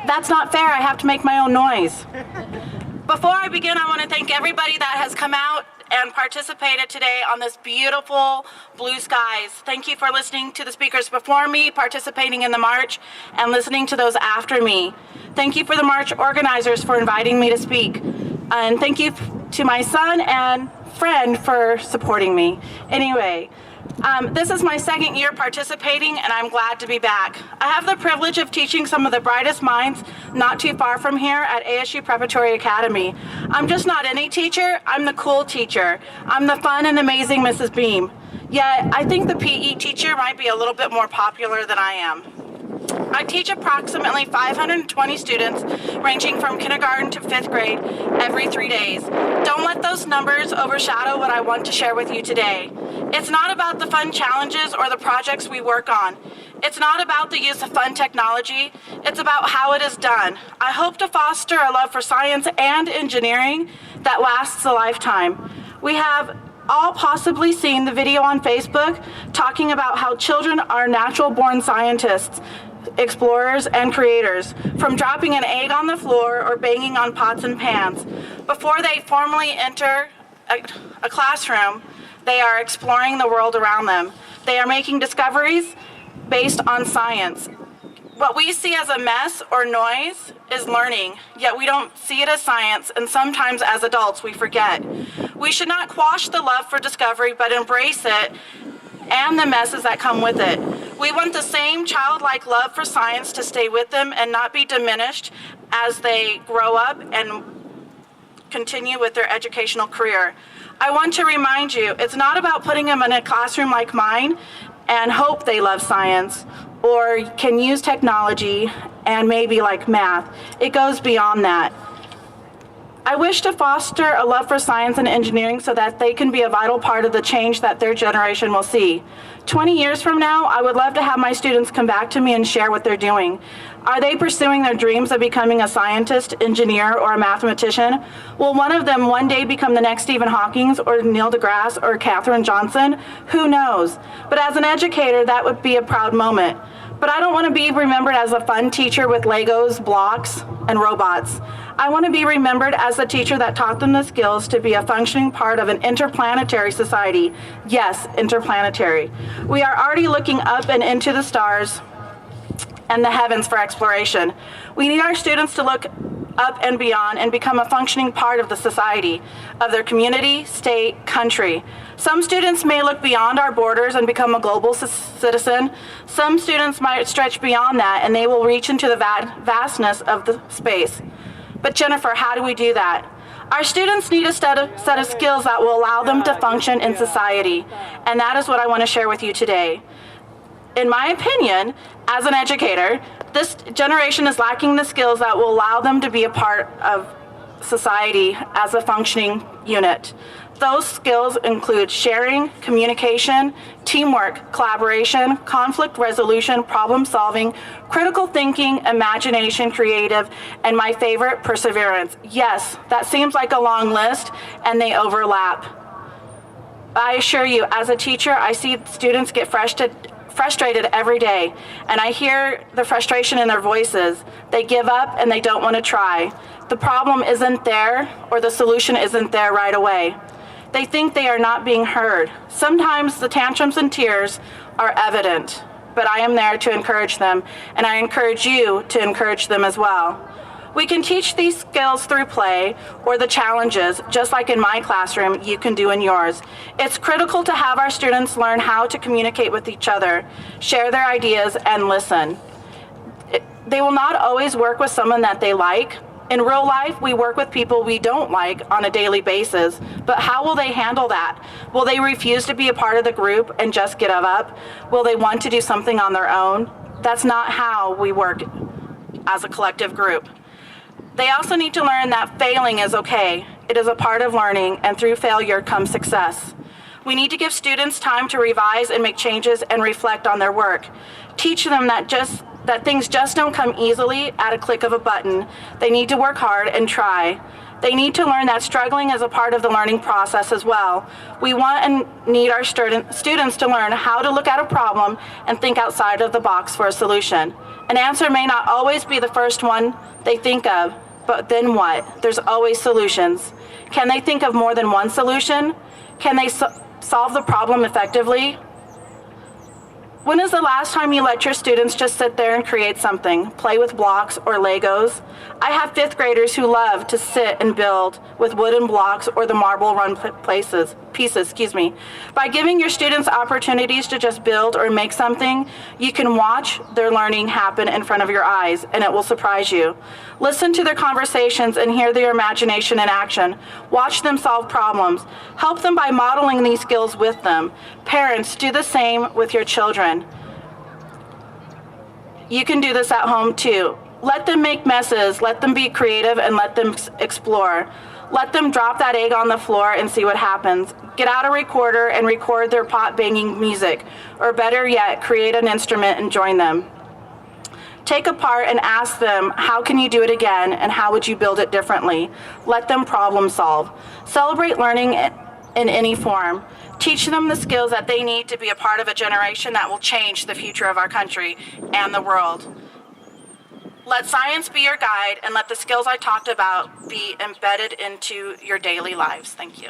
That's not fair, I have to make my own noise. Before I begin, I want to thank everybody that has come out and participated today on this beautiful blue skies. Thank you for listening to the speakers before me, participating in the march, and listening to those after me. Thank you for the march organizers for inviting me to speak. And thank you to my son and friend for supporting me. Anyway, this is my second year participating, and I'm glad to be back. I have the privilege of teaching some of the brightest minds not too far from here at ASU Preparatory Academy. I'm just not any teacher, I'm the cool teacher. I'm the fun and amazing Mrs. Beam. Yet, I think the PE teacher might be a little bit more popular than I am. I teach approximately 520 students ranging from kindergarten to 5th grade every 3 days. Don't let those numbers overshadow what I want to share with you today. It's not about the fun challenges or the projects we work on. It's not about the use of fun technology. It's about how it is done. I hope to foster a love for science and engineering that lasts a lifetime. We have all possibly seen the video on Facebook talking about how children are natural-born scientists, explorers, and creators, from dropping an egg on the floor or banging on pots and pans. Before they formally enter a classroom, they are exploring the world around them. They are making discoveries based on science. What we see as a mess or noise is learning, yet we don't see it as science, and sometimes as adults we forget. We should not quash the love for discovery, but embrace it and the messes that come with it. We want the same childlike love for science to stay with them and not be diminished as they grow up and continue with their educational career. I want to remind you, it's not about putting them in a classroom like mine and hope they love science or can use technology and maybe like math. It goes beyond that. I wish to foster a love for science and engineering so that they can be a vital part of the change that their generation will see. 20 years from now, I would love to have my students come back to me and share what they're doing. Are they pursuing their dreams of becoming a scientist, engineer, or a mathematician? Will one of them one day become the next Stephen Hawking or Neil deGrasse or Katherine Johnson? Who knows? But as an educator, that would be a proud moment. But I don't want to be remembered as a fun teacher with Legos, blocks, and robots. I want to be remembered as the teacher that taught them the skills to be a functioning part of an interplanetary society. Yes, interplanetary. We are already looking up and into the stars and the heavens for exploration. We need our students to look up and beyond and become a functioning part of the society, of their community, state, country. Some students may look beyond our borders and become a global citizen. Some students might stretch beyond that and they will reach into the vastness of the space. But Jennifer, how do we do that? Our students need a set of skills that will allow them to function in society, and that is what I want to share with you today. In my opinion, as an educator, this generation is lacking the skills that will allow them to be a part of society as a functioning unit. Those skills include sharing, communication, teamwork, collaboration, conflict resolution, problem solving, critical thinking, imagination, creative, and my favorite, perseverance. Yes, that seems like a long list, and they overlap. I assure you, as a teacher, I see students get frustrated every day, and I hear the frustration in their voices. They give up and they don't want to try. The problem isn't there, or the solution isn't there right away. They think they are not being heard. Sometimes the tantrums and tears are evident, but I am there to encourage them, and I encourage you to encourage them as well. We can teach these skills through play or the challenges, just like in my classroom, you can do in yours. It's critical to have our students learn how to communicate with each other, share their ideas, and listen. They will not always work with someone that they like. In real life, we work with people we don't like on a daily basis, but how will they handle that? Will they refuse to be a part of the group and just give up? Will they want to do something on their own? That's not how we work as a collective group. They also need to learn that failing is okay. It is a part of learning, and through failure comes success. We need to give students time to revise and make changes and reflect on their work. Teach them that things just don't come easily at a click of a button. They need to work hard and try. They need to learn that struggling is a part of the learning process as well. We want and need our students to learn how to look at a problem and think outside of the box for a solution. An answer may not always be the first one they think of, but then what? There's always solutions. Can they think of more than one solution? Can they solve the problem effectively? When is the last time you let your students just sit there and create something, play with blocks or Legos? I have 5th graders who love to sit and build with wooden blocks or the marble run pieces. By giving your students opportunities to just build or make something, you can watch their learning happen in front of your eyes, and it will surprise you. Listen to their conversations and hear their imagination in action. Watch them solve problems. Help them by modeling these skills with them. Parents, do the same with your children. You can do this at home too. Let them make messes, let them be creative, and let them explore. Let them drop that egg on the floor and see what happens. Get out a recorder and record their pot banging music, or better yet, create an instrument and join them. Take apart and ask them, how can you do it again, and how would you build it differently? Let them problem solve. Celebrate learning in any form. Teach them the skills that they need to be a part of a generation that will change the future of our country and the world. Let science be your guide, and let the skills I talked about be embedded into your daily lives. Thank you.